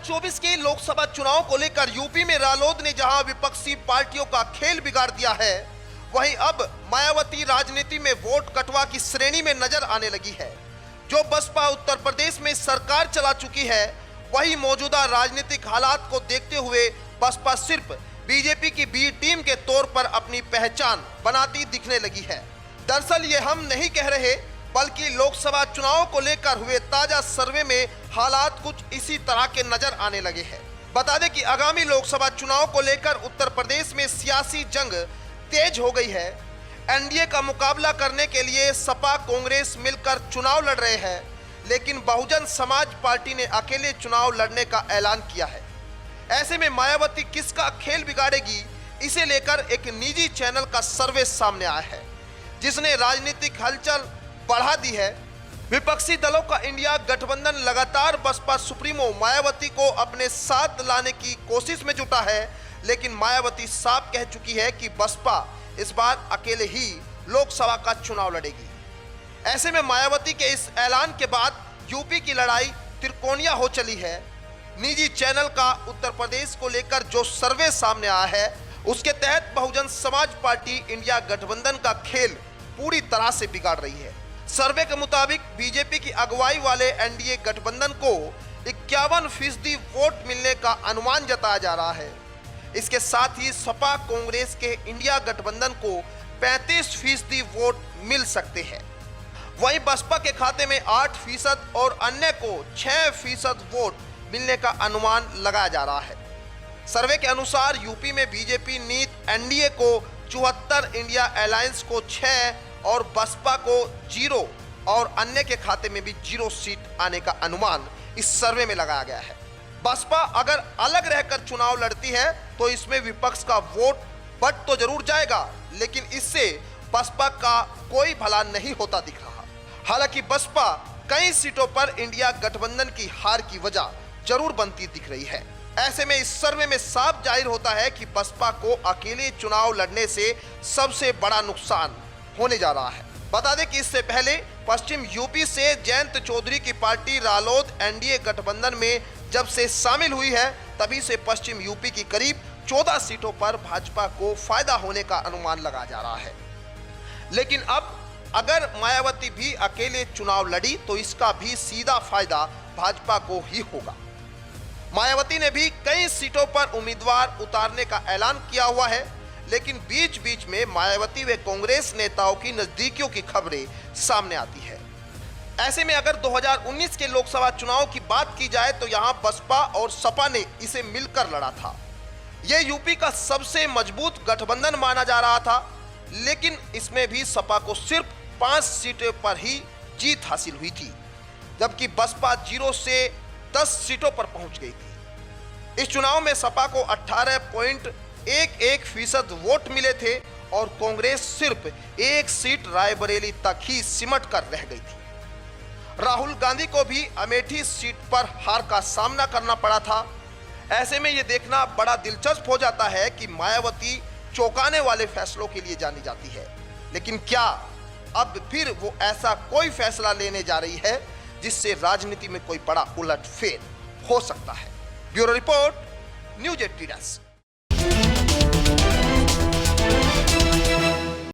2024 के लोकसभा चुनाव को लेकर यूपी में रालोद ने जहां विपक्षी पार्टियों का खेल बिगाड़ दिया है, वहीं अब मायावती राजनीति में वोट कटवा की श्रेणी में नजर आने लगी है। जो बसपा उत्तर प्रदेश में सरकार चला चुकी है, वही मौजूदा राजनीतिक हालात को देखते हुए बसपा सिर्फ बीजेपी की बी टीम के तौर पर अपनी पहचान बनाती दिखने लगी है। दरअसल ये हम नहीं कह रहे, बल्कि लोकसभा चुनाव को लेकर हुए ताजा सर्वे में हालात कुछ इसी तरह के नजर आने लगे हैं। बता दें कि आगामी लोकसभा चुनाव को लेकर उत्तर प्रदेश में सियासी जंग तेज हो गई है। एनडीए का मुकाबला करने के लिए सपा कांग्रेस मिलकर चुनाव लड़ रहे हैं, लेकिन बहुजन समाज पार्टी ने अकेले चुनाव लड़ने का ऐलान किया है। ऐसे में मायावती किसका खेल बिगाड़ेगी, इसे लेकर एक निजी चैनल का सर्वे सामने आया है, जिसने राजनीतिक हलचल बढ़ा दी है। विपक्षी दलों का इंडिया गठबंधन लगातार बसपा सुप्रीमो मायावती को अपने साथ लाने की कोशिश में जुटा है, लेकिन मायावती साफ कह चुकी है कि बसपा इस बार अकेले ही लोकसभा का चुनाव लड़ेगी। ऐसे में मायावती के इस ऐलान के बाद यूपी की लड़ाई त्रिकोणीय हो चली है। निजी चैनल का उत्तर प्रदेश को लेकर जो सर्वे सामने आया है, उसके तहत बहुजन समाज पार्टी इंडिया गठबंधन का खेल पूरी तरह से बिगाड़ रही है। सर्वे के मुताबिक बीजेपी की अगुवाई वाले एनडीए गठबंधन को 51% वोट मिलने का अनुमान जताया जा रहा है। इसके साथ ही सपा कांग्रेस के इंडिया गठबंधन को 35% वोट मिल सकते हैं। वहीं बसपा के खाते में 8% और अन्य को 6% वोट मिलने का अनुमान लगाया जा रहा है। सर्वे के अनुसार यूपी में बीजेपी नीत एनडीए को 74, इंडिया अलायंस को 6 और बसपा को 0 और अन्य के खाते में भी 0 सीट आने का अनुमान इस सर्वे में लगाया गया है। बसपा अगर अलग रहकर चुनाव लड़ती है तो इसमें विपक्ष का वोट बढ़ तो जरूर जाएगा, लेकिन इससे बसपा का कोई भला नहीं होता दिख रहा। हालांकि बसपा कई सीटों पर इंडिया गठबंधन की हार की वजह जरूर बनती दिख रही है। ऐसे में इस सर्वे में साफ जाहिर होता है कि बसपा को अकेले चुनाव लड़ने से सबसे बड़ा नुकसान होने जा रहा है। बता दें कि इससे पहले पश्चिम यूपी से जयंत चौधरी की पार्टी रालोद एनडीए गठबंधन में जब से शामिल हुई है, तभी से पश्चिम यूपी की करीब 14 सीटों पर भाजपा को फायदा होने का अनुमान लगाया जा रहा है। लेकिन अब अगर मायावती भी अकेले चुनाव लड़ी तो इसका भी सीधा फायदा भाजपा को ही होगा। मायावती ने भी कई सीटों पर उम्मीदवार उतारने का ऐलान किया हुआ है, लेकिन बीच बीच में मायावती व कांग्रेस नेताओं की नजदीकियों की खबरें सामने आती है। ऐसे में अगर 2019 के लोकसभा चुनाव की बात की जाए तो यहां बसपा और सपा ने इसे मिलकर लड़ा था। यह यूपी का सबसे मजबूत गठबंधन माना जा रहा था, लेकिन इसमें भी सपा को सिर्फ 5 सीटों पर ही जीत हासिल हुई थी, जबकि बसपा 0 से 10 सीटों पर पहुंच गई थी। इस चुनाव में सपा को 18.11% वोट मिले थे और कांग्रेस सिर्फ 1 सीट रायबरेली तक ही सिमट कर रह गई थी। राहुल गांधी को भी अमेठी सीट पर हार का सामना करना पड़ा था। ऐसे में यह देखना बड़ा दिलचस्प हो जाता है कि मायावती चौंकाने वाले फैसलों के लिए जानी जाती है, लेकिन क्या अब फिर वो ऐसा कोई फैसला लेने जा रही है जिससे राजनीति में कोई बड़ा उलटफेर हो सकता है। Bureau report, news 18।